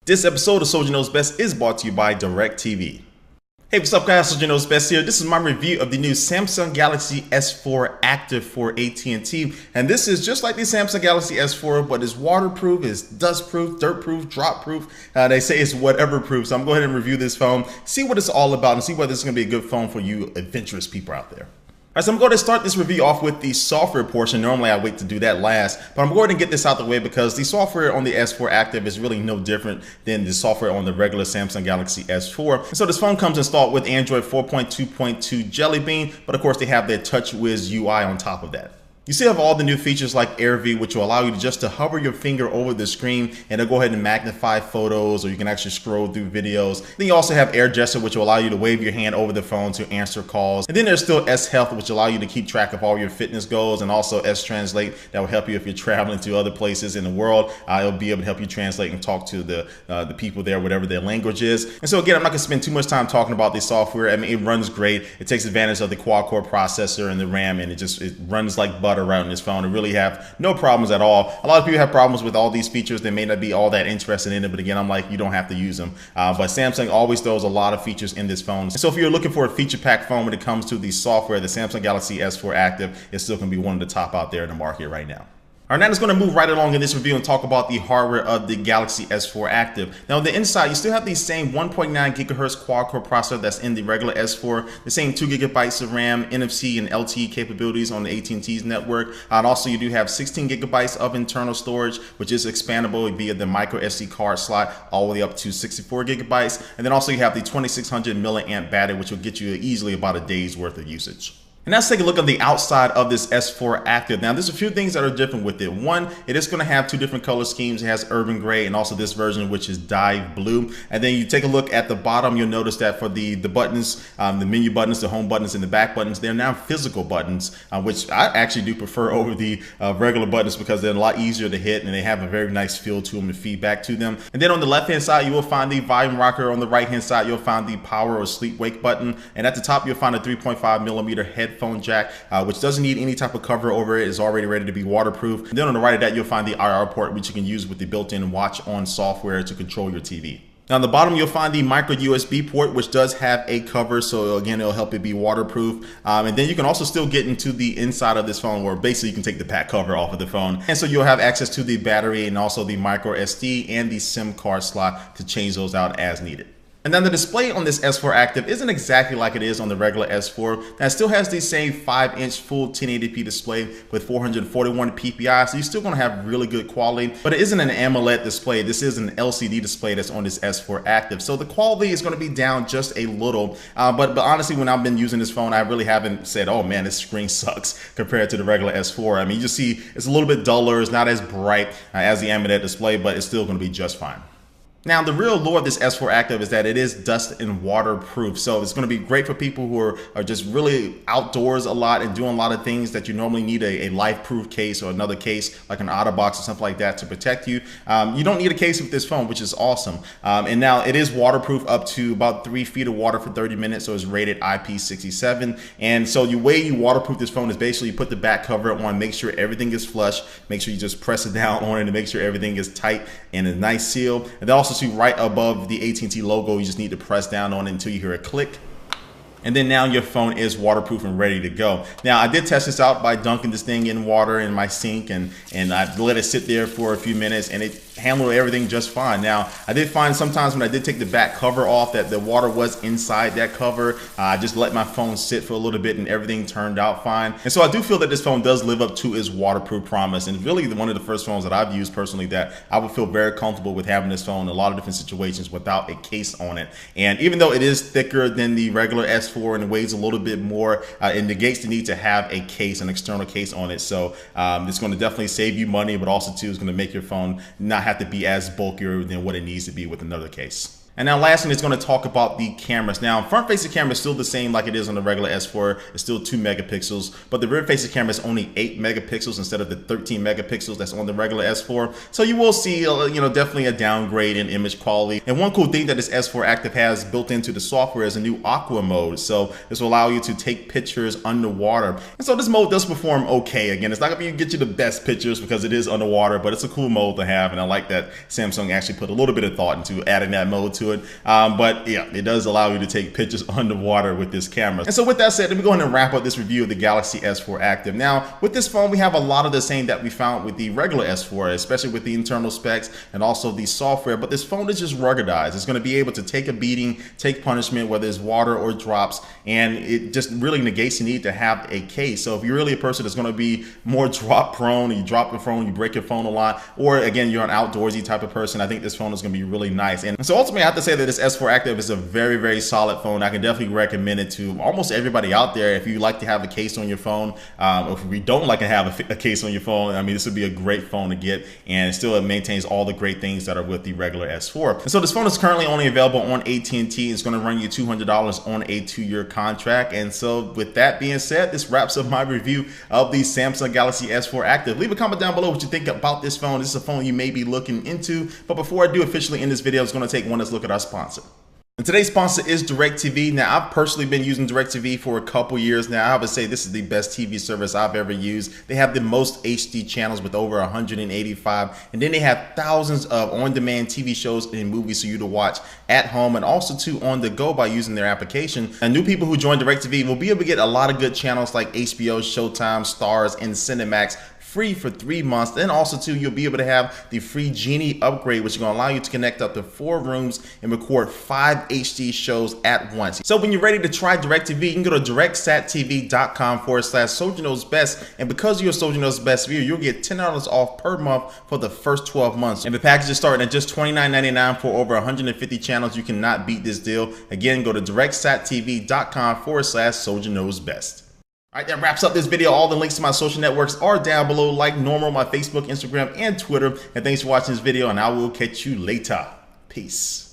This episode of Soldier Knows Best is brought to you by DirecTV. Hey, what's up guys, Soldier Knows Best here. This is my review of the new Samsung Galaxy S4 Active for AT&T. And this is just like the Samsung Galaxy S4, but it's waterproof, it's dustproof, dirtproof, dropproof. They say it's whatever proof. So I'm going to go ahead and review this phone, see what it's all about, and see whether it's going to be a good phone for you adventurous people out there. All right, so I'm going to start this review off with the software portion. Normally I wait to do that last, but I'm going to get this out the way because the software on the S4 Active is really no different than the software on the regular Samsung Galaxy S4. And so this phone comes installed with Android 4.2.2 Jelly Bean, but of course they have their TouchWiz UI on top of that. You still have all the new features like AirView, which will allow you to just to hover your finger over the screen and it'll go ahead and magnify photos, or you can actually scroll through videos. Then you also have Air Gesture, which will allow you to wave your hand over the phone to answer calls. And then there's still S Health, which will allow you to keep track of all your fitness goals, and also S Translate that will help you if you're traveling to other places in the world. It'll be able to help you translate and talk to the people there, whatever their language is. And so again, I'm not gonna spend too much time talking about the software. I mean, it runs great. It takes advantage of the quad-core processor and the RAM, and it runs like butter around this phone. It really have no problems at all. A lot of people have problems with all these features. They may not be all that interested in it, but again, I'm like, you don't have to use them. But Samsung always throws a lot of features in this phone. So if you're looking for a feature-packed phone when it comes to the software, the Samsung Galaxy S4 Active is still going to be one of the top out there in the market right now. All right, now it's going to move right along in this review and talk about the hardware of the Galaxy S4 Active. Now on the inside, you still have the same 1.9 gigahertz quad-core processor that's in the regular S4, the same 2 gigabytes of RAM, NFC and LTE capabilities on the AT&T's network. And also you do have 16 gigabytes of internal storage, which is expandable via the micro SD card slot all the way up to 64 gigabytes. And then also you have the 2600 milliamp battery, which will get you easily about a day's worth of usage. And let's take a look on the outside of this S4 Active. Now, there's a few things that are different with it. One, it is going to have two different color schemes. It has urban gray and also this version, which is dive blue. And then you take a look at the bottom, you'll notice that for the buttons, the menu buttons, the home buttons, and the back buttons, they're now physical buttons, which I actually do prefer over the regular buttons because they're a lot easier to hit and they have a very nice feel to them and feedback to them. And then on the left-hand side, you will find the volume rocker. On the right-hand side, you'll find the power or sleep wake button. And at the top, you'll find a 3.5 millimeter headphone jack, which doesn't need any type of cover over it. It's already ready to be waterproof. And then on the right of that, you'll find the IR port, which you can use with the built-in watch on software to control your TV. Now on the bottom, you'll find the micro USB port, which does have a cover. So again, it'll help it be waterproof. And then you can also still get into the inside of this phone, where basically you can take the back cover off of the phone. And so you'll have access to the battery and also the micro SD and the SIM card slot to change those out as needed. And then the display on this S4 Active isn't exactly like it is on the regular S4. Now it still has the same 5-inch full 1080p display with 441 ppi, so you're still going to have really good quality, but it isn't an AMOLED display. This is an LCD display that's on this S4 Active, so the quality is going to be down just a little, but honestly, when I've been using this phone, I really haven't said, oh man, this screen sucks compared to the regular S4. I mean, you just see it's a little bit duller, it's not as bright as the AMOLED display, but it's still going to be just fine. Now, the real allure of this S4 Active is that it is dust and waterproof. So it's going to be great for people who are just really outdoors a lot and doing a lot of things that you normally need a life-proof case or another case like an OtterBox or something like that to protect you. You don't need a case with this phone, which is awesome. And now it is waterproof up to about 3 feet of water for 30 minutes. So it's rated IP67. And so the way you waterproof this phone is basically you put the back cover on, make sure everything is flush, make sure you just press it down on it to make sure everything is tight and a nice seal. And then also see right above the AT&T logo, you just need to press down on it until you hear a click. And then now your phone is waterproof and ready to go. Now I did test this out by dunking this thing in water in my sink and I let it sit there for a few minutes and it handled everything just fine. Now I did find sometimes when I did take the back cover off that the water was inside that cover. I just let my phone sit for a little bit and everything turned out fine. And so I do feel that this phone does live up to its waterproof promise, and really one of the first phones that I've used personally that I would feel very comfortable with having this phone in a lot of different situations without a case on it. And even though it is thicker than the regular S4 and it weighs a little bit more, it negates the need to have a case, an external case on it. So it's going to definitely save you money, but also too is going to make your phone not have to be as bulkier than what it needs to be with another case. And now lastly, it's going to talk about the cameras. Now, front-facing camera is still the same like it is on the regular S4. It's still 2 megapixels, but the rear-facing camera is only 8 megapixels instead of the 13 megapixels that's on the regular S4. So you will see, definitely a downgrade in image quality. And one cool thing that this S4 Active has built into the software is a new aqua mode. So this will allow you to take pictures underwater. And so this mode does perform okay. Again, it's not going to get you the best pictures because it is underwater, but it's a cool mode to have. And I like that Samsung actually put a little bit of thought into adding that mode to it. But yeah, it does allow you to take pictures underwater with this camera. And so with that said, let me go ahead and wrap up this review of the Galaxy S4 Active. Now, with this phone, we have a lot of the same that we found with the regular S4, especially with the internal specs and also the software. But this phone is just ruggedized. It's going to be able to take a beating, take punishment, whether it's water or drops, and it just really negates the need to have a case. So if you're really a person that's going to be more drop prone, you drop your phone, you break your phone a lot, or again, you're an outdoorsy type of person, I think this phone is going to be really nice. And so ultimately, I have to say that this S4 Active is a very, very solid phone. I can definitely recommend it to almost everybody out there. If you like to have a case on your phone, or if you don't like to have a case on your phone, I mean, this would be a great phone to get, and still it maintains all the great things that are with the regular S4. And so this phone is currently only available on AT&T. It's going to run you $200 on a 2-year contract. And so with that being said, this wraps up my review of the Samsung Galaxy S4 Active. Leave a comment down below what you think about this phone. This is a phone you may be looking into. But before I do officially end this video, I was going to take one last look at our sponsor. And today's sponsor is DirecTV. Now, I've personally been using DirecTV for a couple years now. I would say this is the best TV service I've ever used. They have the most HD channels with over 185. And then they have thousands of on-demand TV shows and movies for you to watch at home and also too on the go by using their application. And new people who join DirecTV will be able to get a lot of good channels like HBO, Showtime, Stars, and Cinemax free for 3 months. Then also too, you'll be able to have the free Genie upgrade, which is going to allow you to connect up to 4 rooms and record 5 HD shows at once. So when you're ready to try DirecTV, you can go to directsattv.com/SojaKnowsBest. And because you're a Soja Knows Best viewer, you'll get $10 off per month for the first 12 months. And the package is starting at just $29.99 for over 150 channels. You cannot beat this deal. Again, go to directsattv.com/SojaKnowsBest. All right, that wraps up this video. All the links to my social networks are down below like normal, my Facebook, Instagram, and Twitter. And thanks for watching this video, and I will catch you later. Peace.